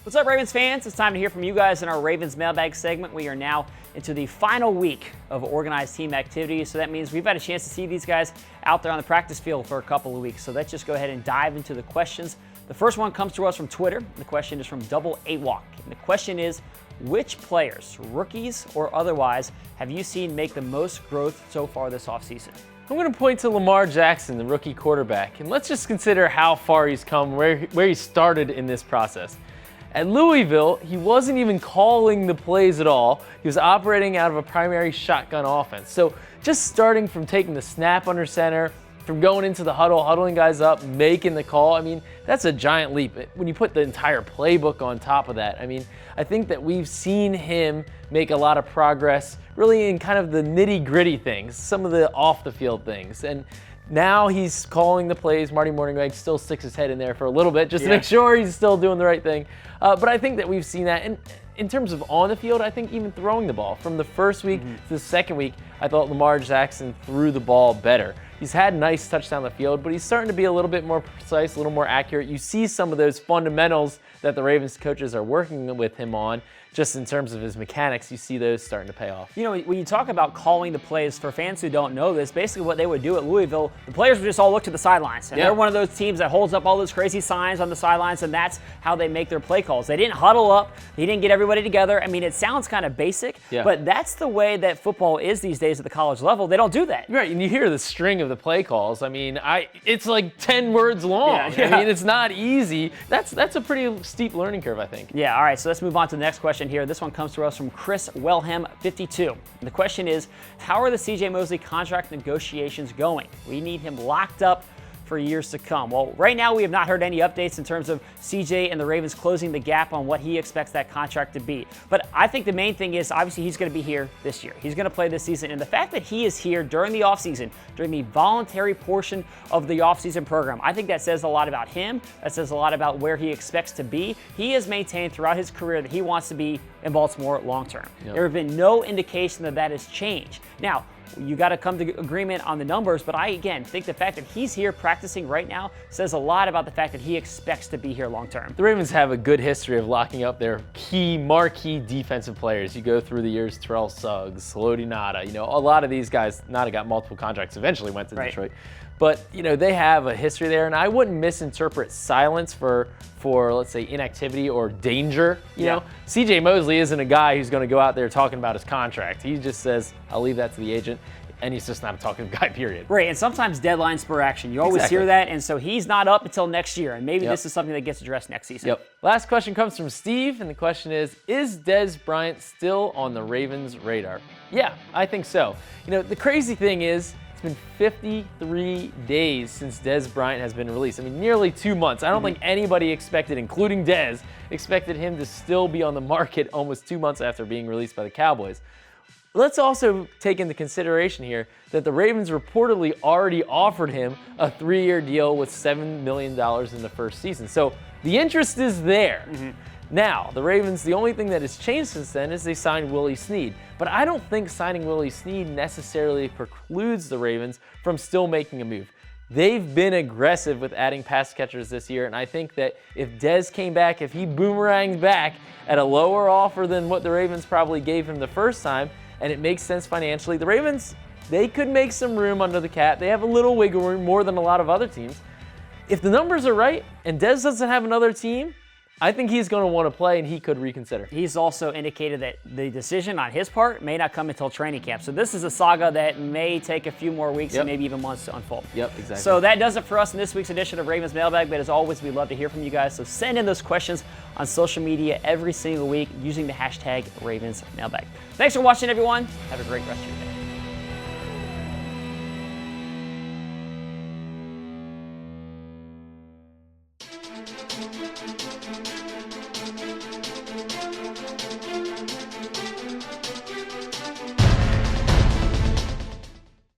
What's up, Ravens fans? It's time to hear from you guys in our Ravens Mailbag segment. We are now into the final week of organized team activities, so that means we've had a chance to see these guys out there on the practice field for a couple of weeks. So let's just go ahead and dive into the questions. The first one comes to us from Twitter. The question is from Double A Walk. And the question is, which players, rookies or otherwise, have you seen make the most growth so far this offseason? I'm going to point to Lamar Jackson, the rookie quarterback, and let's just consider how far he's come, where he started in this process. At Louisville, he wasn't even calling the plays at all. He was operating out of a primary shotgun offense. So just starting from taking the snap under center, from going into the huddle, huddling guys up, making the call, I mean, that's a giant leap. When you put the entire playbook on top of that, I mean, I think that we've seen him make a lot of progress really in kind of the nitty-gritty things, some of the off-the-field things. And now he's calling the plays. Marty Mornhinweg still sticks his head in there for a little bit just to make sure he's still doing the right thing. But I think that we've seen that. And in terms of on the field, I think even throwing the ball. From the first week to the second week, I thought Lamar Jackson threw the ball better. He's had nice touch down the field, but he's starting to be a little bit more precise, a little more accurate. You see some of those fundamentals that the Ravens coaches are working with him on, just in terms of his mechanics. You see those starting to pay off. You know, when you talk about calling the plays, for fans who don't know this, basically what they would do at Louisville, the players would just all look to the sidelines. And they're one of those teams that holds up all those crazy signs on the sidelines, and that's how they make their play calls. They didn't huddle up. They didn't get everybody together. I mean, it sounds kind of basic, but that's the way that football is these days at the college level. They don't do that. Right, and you hear the string of the play calls. I mean, it's like 10 words long. I mean, it's not easy. That's a pretty steep learning curve, I think. Yeah, all right, so let's move on to the next question here. This one comes to us from Chris Wellham 52. And the question is, how are the CJ Mosley contract negotiations going? We need him locked up for years to come. Well, right now we have not heard any updates in terms of CJ and the Ravens closing the gap on what he expects that contract to be. But I think the main thing is, obviously, he's going to be here this year. He's going to play this season. And the fact that he is here during the offseason, during the voluntary portion of the offseason program, I think that says a lot about him. That says a lot about where he expects to be. He has maintained throughout his career that he wants to be in Baltimore long term. There have been no indication that that has changed. Now, you got to come to agreement on the numbers, but I, again, think the fact that he's here practicing right now says a lot about the fact that he expects to be here long term. The Ravens have a good history of locking up their marquee defensive players. You go through the years, Terrell Suggs, Haloti Ngata, you know, a lot of these guys, Ngata got multiple contracts, eventually went to Detroit. But, you know, they have a history there, and I wouldn't misinterpret silence for let's say, inactivity or danger. You know, CJ Mosley isn't a guy who's going to go out there talking about his contract. He just says, I'll leave that to the agent, and he's just not a talkative guy, period. Right, and sometimes deadlines spur action. You always hear that, and so he's not up until next year, and maybe this is something that gets addressed next season. Last question comes from Steve, and the question is Dez Bryant still on the Ravens' radar? Yeah, I think so. You know, the crazy thing is, it's been 53 days since Dez Bryant has been released. I mean, nearly 2 months. I don't think anybody expected, including Dez, expected him to still be on the market almost 2 months after being released by the Cowboys. Let's also take into consideration here that the Ravens reportedly already offered him a 3-year deal with $7 million in the first season. So the interest is there. Now, the Ravens, the only thing that has changed since then is they signed Willie Snead. But I don't think signing Willie Snead necessarily precludes the Ravens from still making a move. They've been aggressive with adding pass catchers this year, and I think that if Dez came back, if he boomerangs back at a lower offer than what the Ravens probably gave him the first time, and it makes sense financially, the Ravens, they could make some room under the cap. They have a little wiggle room, more than a lot of other teams. If the numbers are right, and Dez doesn't have another team, I think he's going to want to play, and he could reconsider. He's also indicated that the decision on his part may not come until training camp. So this is a saga that may take a few more weeks and maybe even months to unfold. Exactly. So that does it for us in this week's edition of Ravens Mailbag. But as always, we love to hear from you guys. So send in those questions on social media every single week using the hashtag Ravens Mailbag. Thanks for watching, everyone. Have a great rest of your day.